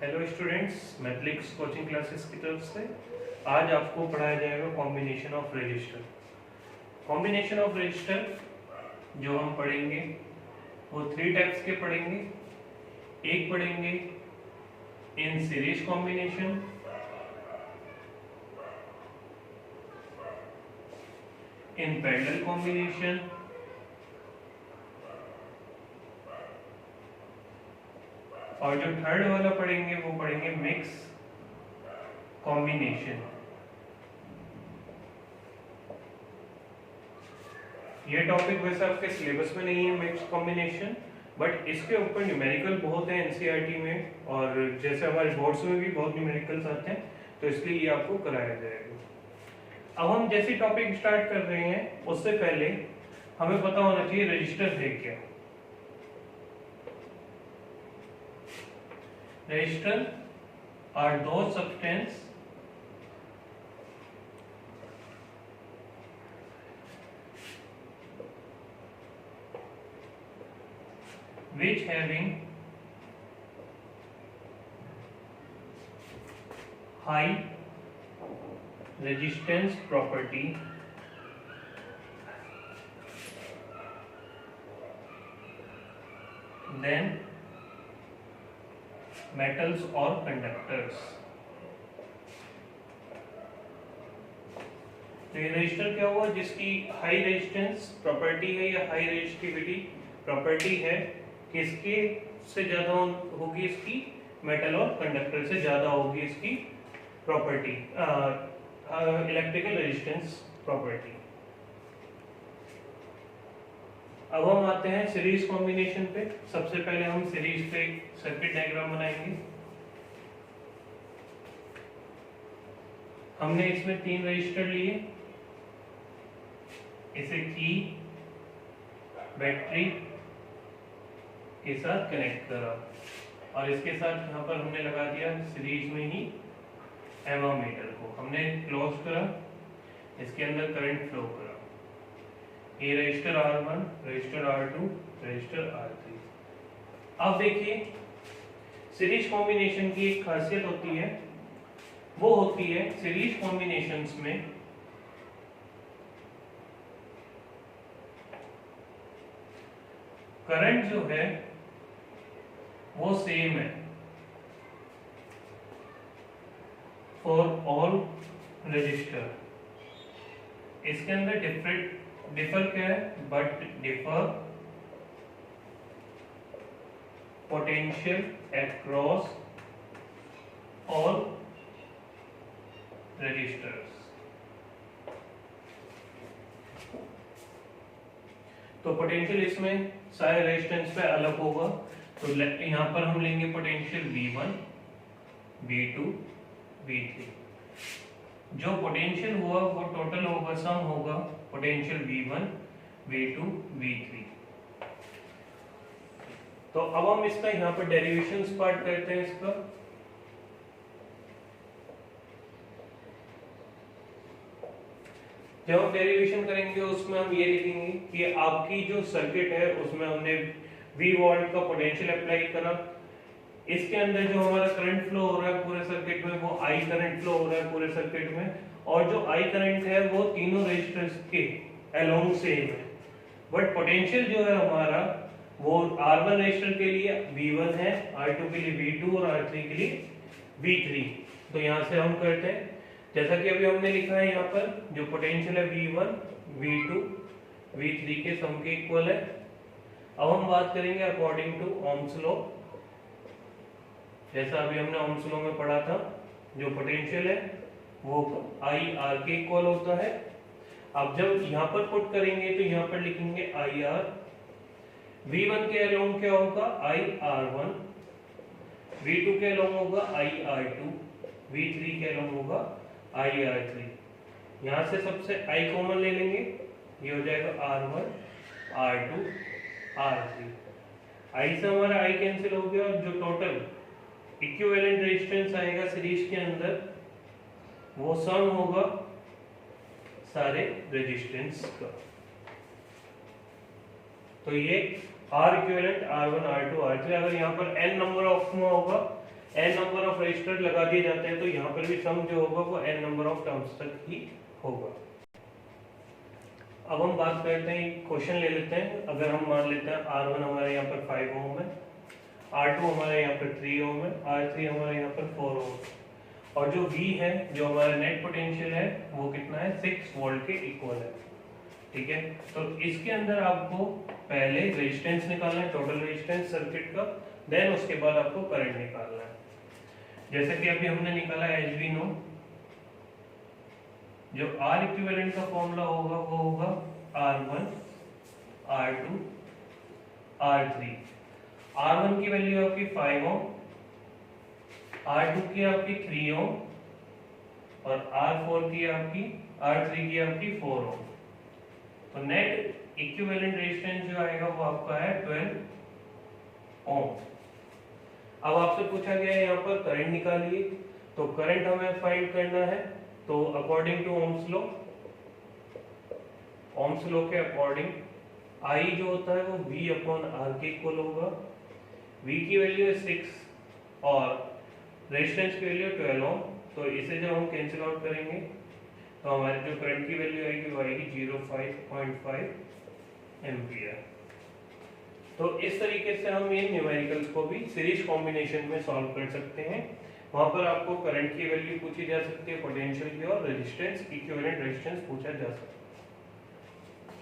Hello students, मैथलिक्स coaching classes की तरफ से आज आपको पढ़ाया जाएगा combination of register. Combination of register जो हम पढ़ेंगे वो 3 टाइप्स के पढ़ेंगे। एक पढ़ेंगे in series combination, in parallel combination और जो थर्ड वाला पढ़ेंगे वो पढ़ेंगे मिक्स कॉम्बिनेशन। ये टॉपिक वैसे आपके सिलेबस में नहीं है मिक्स कॉम्बिनेशन, बट इसके ऊपर न्यूमेरिकल बहुत है एनसीईआरटी में, और जैसे हमारे बोर्ड्स में भी बहुत न्यूमेरिकल्स आते हैं, तो इसलिए ये आपको कराया जाएगा। अब हम जैसे टॉपिक स्टार्ट कर रहे हैं उससे पहले हमें पता होना चाहिए रजिस्टर है क्या। Register are those substance which having high resistance property than metals और कंडक्टर्स। तो ये रजिस्टर क्या हुआ जिसकी हाई रेजिस्टेंस प्रॉपर्टी है या हाई रेजिस्टिविटी प्रॉपर्टी है, किसके से ज्यादा होगी इसकी, मेटल और कंडक्टर से ज्यादा होगी इसकी प्रॉपर्टी, इलेक्ट्रिकल रेजिस्टेंस प्रॉपर्टी। अब हम आते हैं सीरीज कॉम्बिनेशन पे। सबसे पहले हम सीरीज पे सर्किट डायग्राम बनाएंगे। हमने इसमें 3 रजिस्टर लिए, इसे की बैटरी के साथ कनेक्ट करा और इसके साथ यहाँ पर हमने लगा दिया सीरीज में ही एमामीटर को हमने क्लोज करा, इसके अंदर करंट फ्लो करा। ये register R1, register R2, register R3। अब देखिए सीरीज कॉम्बिनेशन की एक खासियत होती है, वो होती है सीरीज कॉम्बिनेशंस में करंट जो है वो सेम है फॉर ऑल रजिस्टर। इसके अंदर डिफर क्या है, but differ potential across all registers. तो पोटेंशियल इसमें सारे रेजिस्टेंस पे अलग होगा, तो यहां पर हम लेंगे पोटेंशियल V1, V2, V3। जो पोटेंशियल हुआ वो टोटल होगा, सम होगा पोटेंशियल V1, V2, V3। तो अब हम इसका यहाँ पर डेरिवेशंस पार्ट करते हैं। इसका जब हम डेरिवेशन करेंगे उसमें हम ये लिखेंगे कि आपकी जो सर्किट है उसमें हमने V वोल्ट का पोटेंशियल अप्लाई करा, इसके अंदर जो हमारा करंट फ्लो हो रहा है पूरे सर्किट में वो I करंट फ्लो हो रहा है पूरे सर्किट में, और जो I करंट है वो तीनों रेजिस्टर्स के अलोंग सेम है, बट पोटेंशियल जो है हमारा वो R1 रेजिस्टर के लिए V1 है, R2 के लिए V2 और R3 के लिए V3। तो यहाँ से हम करते हैं जैसा कि अभी हमने लिखा है, यहाँ पर जो पोटेंशियल है V1, V2, V3 के सम के इक्वल है। अब हम बात करेंगे अकॉर्डिंग टू ओम्स लॉ, जैसा अभी हमने ओम्स लॉ में पढ़ा था, जो पोटेंशियल है वो I R के इक्वल होता है। अब जब यहाँ पर पुट करेंगे तो यहाँ पर लिखेंगे IR, V1 के अलोंग क्या होगा I R1, V2 के अलोंग होगा I R2, V3 के अलोंग होगा I R3। यहाँ से सबसे I कॉमन ले लेंगे, ये हो जाएगा R1, R2, R3। I से हमारा I कैंसिल हो गया, और जो टोटल इक्विवेलेंट रेजिस्टेंस आएगा सीरीज के अंदर वो सम होगा सारे रेजिस्टेंस का। तो ये R equivalent R1 R2 R3, अगर यहाँ पर n नंबर ऑफ हुआ होगा n नंबर ऑफ रजिस्टर लगा दिए जाते हैं तो यहाँ पर भी सम जो होगा वो n नंबर ऑफ टर्म्स तक ही होगा। अब हम बात करते हैं, क्वेश्चन ले लेते हैं। अगर हम मान लेते हैं R1 हमारे यहाँ पर 5 ओम है, R2 हमारे यहाँ पर 3 ओम है, R3 हमारे यहाँ पर 4 ओम, और जो V है जो हमारा नेट पोटेंशियल है वो कितना है 6 वोल्ट के इक्वल है। ठीक है, तो इसके अंदर आपको पहले रेजिस्टेंस निकालना है, टोटल रेजिस्टेंस सर्किट का, देन उसके बाद आपको करंट निकालना है। जैसे कि अभी हमने निकाला HV नो, जो R इक्विवेलेंट का फॉर्मूला होगा वो होगा R1 R2 R3। R1 की वैल्यू आपकी 5 ओम, R2 की आपकी 3 ओम और R3 की आपकी 4 ओम। तो नेट इक्विवेलेंट रेजिस्टेंस जो आएगा वो आपका है 12 ओम। अब आपसे पूछा गया है यहाँ पर करंट निकालिए, तो करंट हमें फाइंड करना है। तो अकॉर्डिंग टू ओम्स लॉ के अकॉर्डिंग I जो होता है वो V अपॉन R के इक्वल होगा। V की वैल्यू है 6 और रेजिस्टेंस की वैल्यू 12 ओम। तो इसे जब हम कैंसिल आउट करेंगे तो हमारी जो करंट की वैल्यू आएगी वो आएगी 0.5 एम्पियर। तो इस तरीके से हम ये न्यूमेरिकल्स को भी सीरीज कॉम्बिनेशन में सॉल्व कर सकते हैं। वहां पर आपको करंट की वैल्यू पूछी जा सकती है, पोटेंशियल की, और रेजिस्टेंस इक्विवेलेंट रेजिस्टेंस पूछा जा सकता है।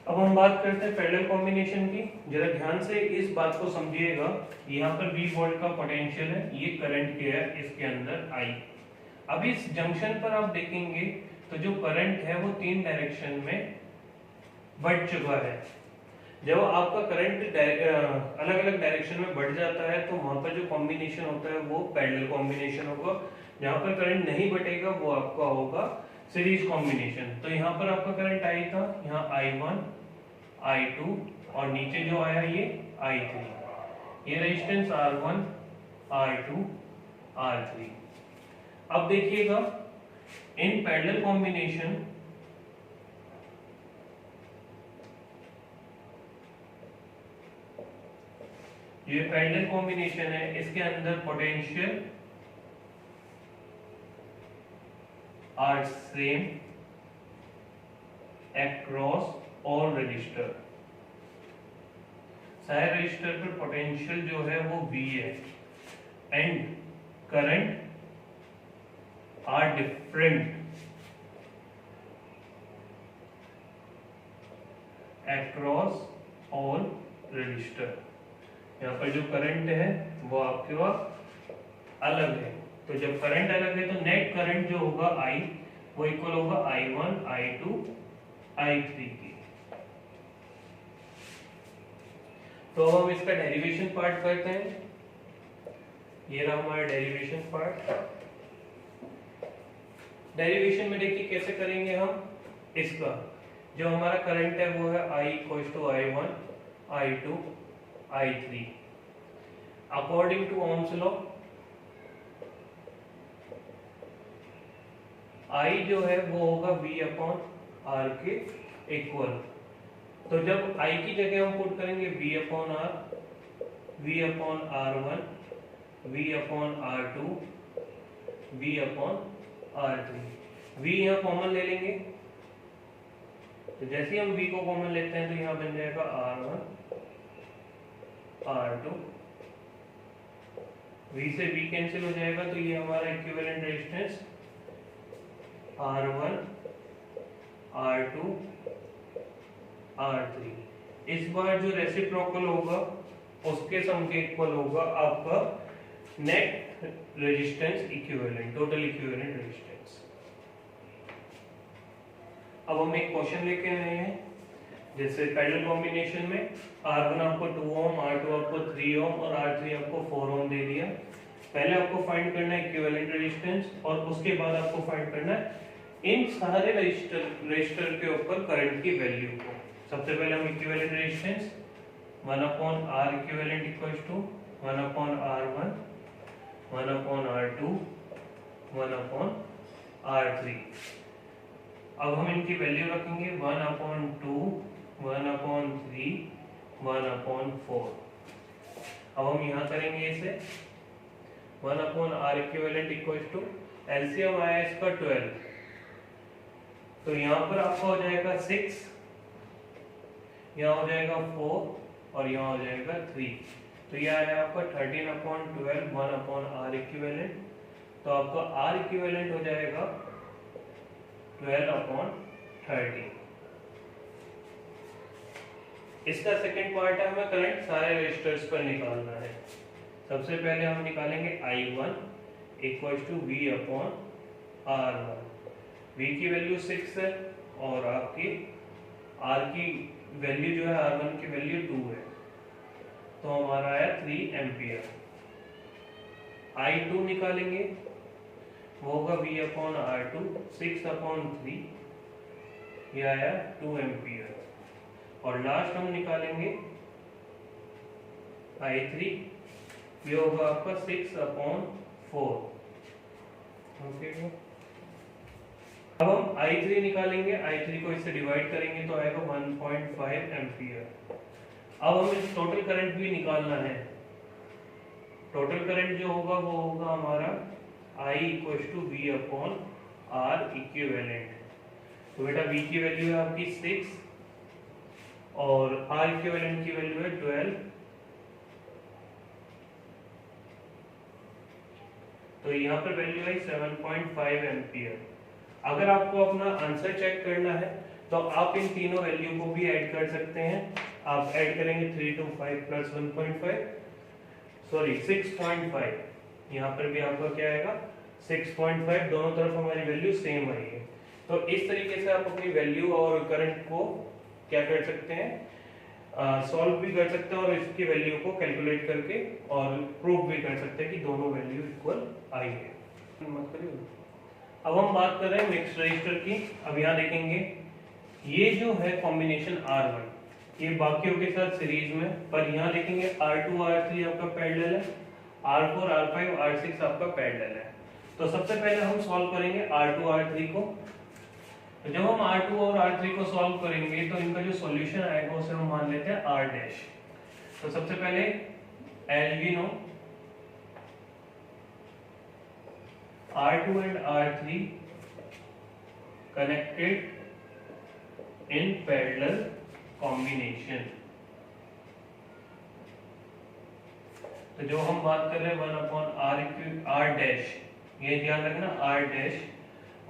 अब हम बात करते हैं पैरेलल कॉम्बिनेशन की। जरा ध्यान से इस बात को समझिएगा। यहाँ पर 20 वोल्ट का पोटेंशियल है, ये करंट क्या है इसके अंदर I। अब इस जंक्शन पर आप देखेंगे तो जो करंट है वो 3 डायरेक्शन में बढ़ चुका है। जब आपका करंट अलग अलग डायरेक्शन में बढ़ जाता है तो वहां पर जो कॉम्बिनेशन होता है वो पैरेलल कॉम्बिनेशन होगा। जहां पर करंट नहीं बढ़ेगा वो आपका होगा सीरीज कॉम्बिनेशन। तो यहाँ पर आपका करंट I था, यहाँ I1 I2 और नीचे जो आया ये I3, ये रेजिस्टेंस R1 R2 R3। अब देखिएगा इन पैरेलल कॉम्बिनेशन ये पैरेलल कॉम्बिनेशन है, इसके अंदर potential are same across all register. सारे रजिस्टर पर पोटेंशियल जो है वो V है and current are different across all register. यहाँ पर जो करंट है वो आपके पास अलग है। तो जब करंट अलग है तो नेट करंट जो होगा I वो इक्वल होगा I1 I2 I3 की। तो हम इसका डेरिवेशन पार्ट करते हैं। ये रहा हमारा डेरिवेशन पार्ट। डेरिवेशन में देखिए कैसे करेंगे हम इसका। जो हमारा करंट है वो है I equal to I1 I2 I3। According to Ohm's law I जो है वो होगा V अपॉन R के इक्वल। तो जब I की जगह हम पुट करेंगे V upon R, V upon R1, V upon R2, V upon R3। V यहाँ कॉमन ले लेंगे, तो जैसे ही हम V को कॉमन लेते हैं तो यहाँ बन जाएगा R1 R2, V से V कैंसिल हो जाएगा तो ये हमारा equivalent resistance R1 R2 R3। इस बार जो रेसिप्रोकल होगा उसके सम के इक्वल होगा आपका net resistance equivalent, total equivalent resistance. अब हम एक क्वेश्चन लेके आए हैं। जैसे पैरेलल कॉम्बिनेशन में R1 आपको 2 ओम, R2 आपको 3 ओम और R3 आपको 4 ओम दे दिया। पहले आपको फाइंड करना है इक्विवेलेंट रेजिस्टेंस और उसके बाद आपको फाइंड करना है इन सारे रजिस्टर के ऊपर करंट की वैल्यू को। सबसे पहले हम equivalent resistance 1 upon R equivalent equals to 1 upon R1 1 upon R2 1 upon R3। अब हम इनकी वैल्यू रखेंगे 1 अपॉन 2 1 अपॉन 3 1 अपॉन 4। अब हम यहाँ करेंगे इसे 1 upon R equivalent equal to LCM आया इसका 12, तो यहाँ पर आपका हो जाएगा 6, यहाँ हो जाएगा 4 और यहाँ हो जाएगा 3, तो यह आया आपका 13 अपॉन 12 1 अपॉन आर इक्विवेलेंट, तो आपका आर इक्विवेलेंट हो जाएगा 12 अपॉन 13। इसका सेकंड पार्ट है, हमें करंट सारे रेजिस्टर्स पर निकालना है। सबसे पहले हम निकालेंगे I1 equal to V upon R1। V की वैल्यू 6 है और आपकी R की वैल्यू जो है R1 की वैल्यू 2 है, तो हमारा आया 3 एम्पियर। I2 निकालेंगे, वो होगा V अपॉन R2 6 अपॉन 3, ये आया 2 एम्पियर। और लास्ट हम निकालेंगे I3, ये होगा आपका 6 अपॉन 4। ओके, अब हम I3 निकालेंगे, I3 को इससे डिवाइड करेंगे तो आएगा 1.5 एम्पियर। अब हमें टोटल करंट भी निकालना है। टोटल करंट जो होगा वो होगा हमारा I equal to V upon R equivalent. तो बेटा V की वैल्यू है आपकी 6 और R इक्विवेलेंट की वैल्यू है 12, तो यहाँ पर वैल्यू है 7.5 एम्पियर। अगर आपको अपना आंसर चेक करना है तो आप इन तीनों वैल्यू को भी ऐड कर सकते हैं। आप ऐड करेंगे 3 to 5 प्लस 1.5, सॉरी 6.5, यहाँ पर भी आपका क्या आएगा 6.5, दोनों तरफ हमारी वैल्यू सेम आई है। तो इस तरीके से आप अपनी वैल्यू और करंट को क्या कर सकते हैं, सॉल्व भी कर सकते हैं और इसकी वैल्यू को कैलकुलेट करके और प्रूव भी कर सकते हैं कि दोनों वैल्यू इक्वल आई है। अब हम बात कर रहे हैं मिक्स्ड रजिस्टर की। अब यहाँ देखेंगे ये जो है कॉम्बिनेशन R1, ये बाकियों के साथ सीरीज में, पर यहाँ देखेंगे R2 R3 आपका पैरेलल है, R4 R5 R6 आपका पैरेलल है। तो सबसे पहले हम सॉल्व करेंगे R2 R3 को। तो जब हम R2 और R3 को सॉल्व करेंगे तो इनका जो सॉल्यूशन आएगा उसे हम मान लेते हैं R डैश। तो सबसे पहले as we know R2 and R3 connected in parallel combination। तो जो हम बात कर रहे हैं 1 अपॉन R डैश, ये ध्यान रखना R dash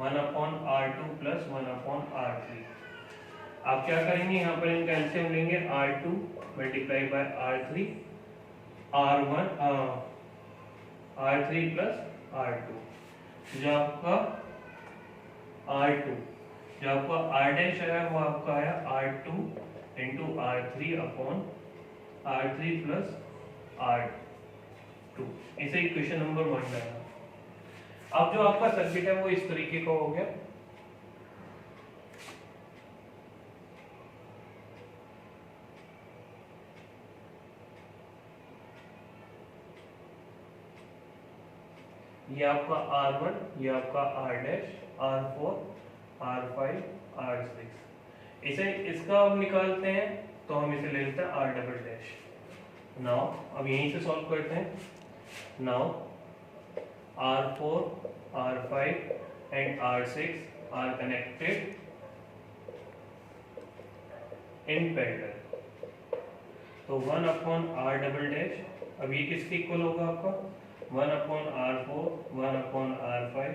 1 upon R2 plus 1 upon R3। आप क्या करेंगे, यहाँ पर इनका एलसीएम लेंगे R2 multiply by R3 R3 plus R2, जो आपका R2, जो आपका R डैश आया वो आपका आया R2 into R3 upon R3 plus R2। इसे इक्वेशन नंबर 1 डालना। अब जो आपका सर्किट है वो इस तरीके का हो गया। ये आपका R1, ये आपका R dash, R4, R5, R6। इसे इसका अब निकालते हैं तो हम इसे ले लेते हैं R डबल डैश। नाउ अब यहीं से सॉल्व करते हैं। Now R4, R5 and R6 are connected in parallel. तो 1 अपॉन R डबल डैश, अब ये किसके इक्वल होगा आपका 1 upon R4, 1 upon R5,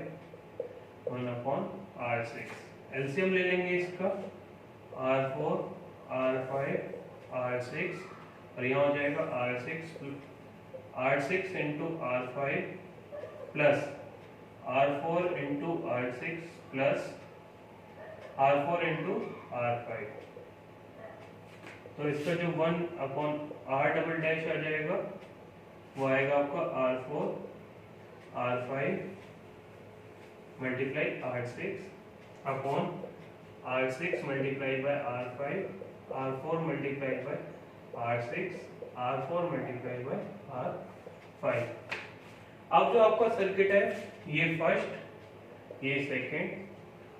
1 upon R6। LCM ले लेंगे इसका R4, R5, R6 और यहाँ हो जाएगा R6 into R5 plus R4 into R6 plus R4 into R5। तो इसका जो 1 अपॉन R डबल डैश आ जाएगा वो आएगा आपका R4, R5 multiply R6 upon R6 multiply by R5, R4 multiply by R6, R4 multiply by R5। अब जो आपका सर्किट है ये फर्स्ट, ये सेकंड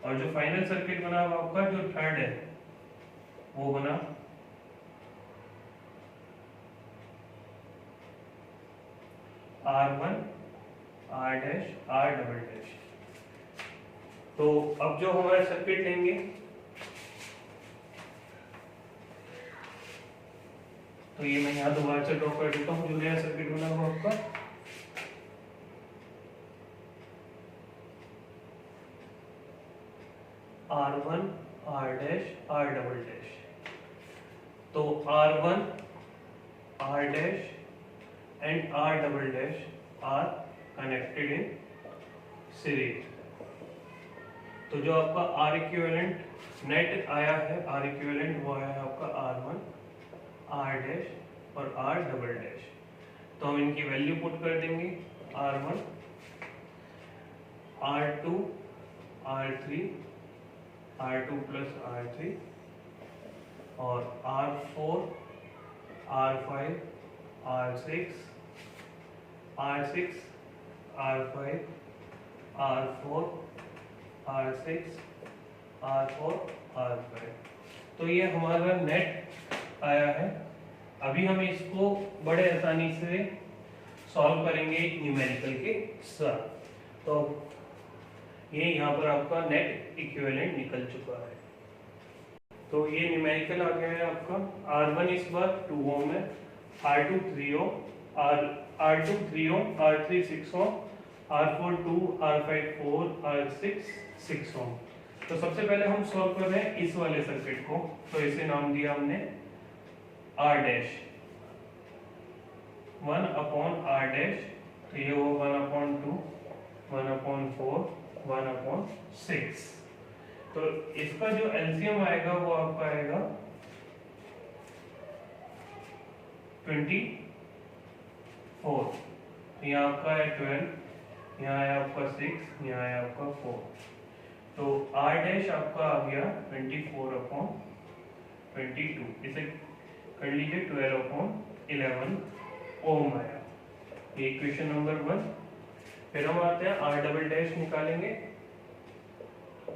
और जो फाइनल सर्किट बना हुआ आपका जो थर्ड है वो बना R1, R dash R double dash. तो अब जो हमारा सर्किट लेंगे, तो ये मैं यहाँ दोबारा से ड्रॉ कर देता हूँ जो नया सर्किट बना हुआ आपका। R1 R dash R double dash. तो R1 R dash and R double dash are connected in series. तो जो आपका R इक्विवेलेंट नेट आया है, R इक्विवेलेंट वो आया है आपका R1 R डैश और R डबल डैश। तो हम इनकी वैल्यू पुट कर देंगे, R1 R2 R3 R2 plus R3 और R4 R5 R6 R6 R5 R4 R6 R4 R5। तो ये हमारा नेट आया है। अभी हम इसको बड़े आसानी से सॉल्व करेंगे न्यूमेरिकल के साथ। तो ये यहाँ पर आपका नेट इक्विवेलेंट निकल चुका है। तो ये न्यूमेरिकल आ गया है आपका। R1 इस बार 2 ओम है, R2 3 ओम, R2 3 ओम, R3 6 ओम, R4 2, R5 4, R6 6 ओम। तो सबसे पहले हम सॉल्व कर रहे हैं इस वाले सर्किट को। तो इसे नाम दिया हमने R dash, 1 upon R dash. तो ये वो 1/2, 1/4, 1/6। तो इसका जो एलसीएम आएगा वो आपका आएगा 24। तो यहाँ आपका है 12, यहाँ है आपका 6, यहाँ है आपका 4। तो R डैश आपका आ गया 24/22। इसे कर लीजिए 12/11 ओम आया। ये इक्वेशन नंबर 1। फिर हम आते हैं R डबल डैश निकालेंगे,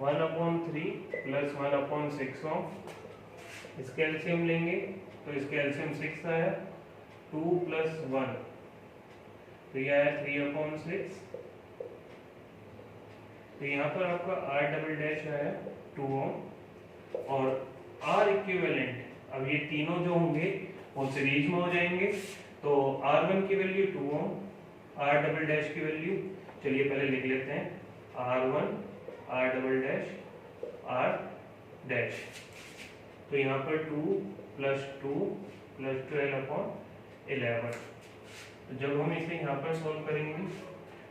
1/3 प्लस 1/6 ओम। इसके एलसीएम लेंगे तो इसके एलसीएम 6 आया, 2 प्लस 1 तो यह आया 3/6। तो यहाँ पर आपका R डबल डैश आया 2 ओम और R इक्विवेलेंट। अब ये तीनों जो होंगे वो सीरीज में हो जाएंगे। तो R1 की वैल्यू 2 ओम, R डबल डैश की वैल्यू चलिए पहले लिख लेते हैं, R1 R double dash R dash. तो यहाँ पर 2 प्लस 2 प्लस 12/11। तो जब हम इसे यहाँ पर सॉल्व करेंगे,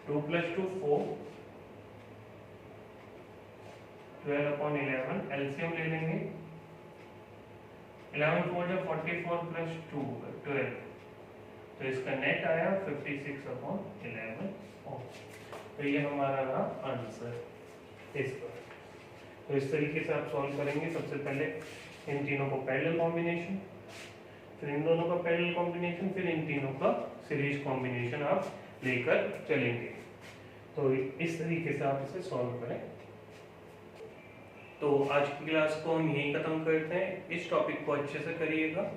2 प्लस 2 4, 12/11 एलसीएम ले लेंगे, 11 4 जब 44 प्लस 2 12। तो इसका नेट आया 56/11 ओम। तो ये हमारा रहा आंसर इस पर। तो इस तरीके से आप सॉल्व करेंगे। सबसे पहले इन तीनों को पैरेलल कॉम्बिनेशन, फिर इन दोनों का पैरेलल कॉम्बिनेशन, फिर इन तीनों का सीरीज कॉम्बिनेशन आप लेकर चलेंगे। तो इस तरीके से आप इसे सॉल्व करें। तो आज की क्लास को हम यहीं खत्म करते हैं। इस टॉपिक को अच्छे से करिएगा।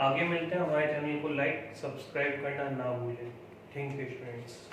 आगे मिलते हैं। हमारे चैनल को लाइक सब्सक्राइब करना ना भूलें। Thank you students.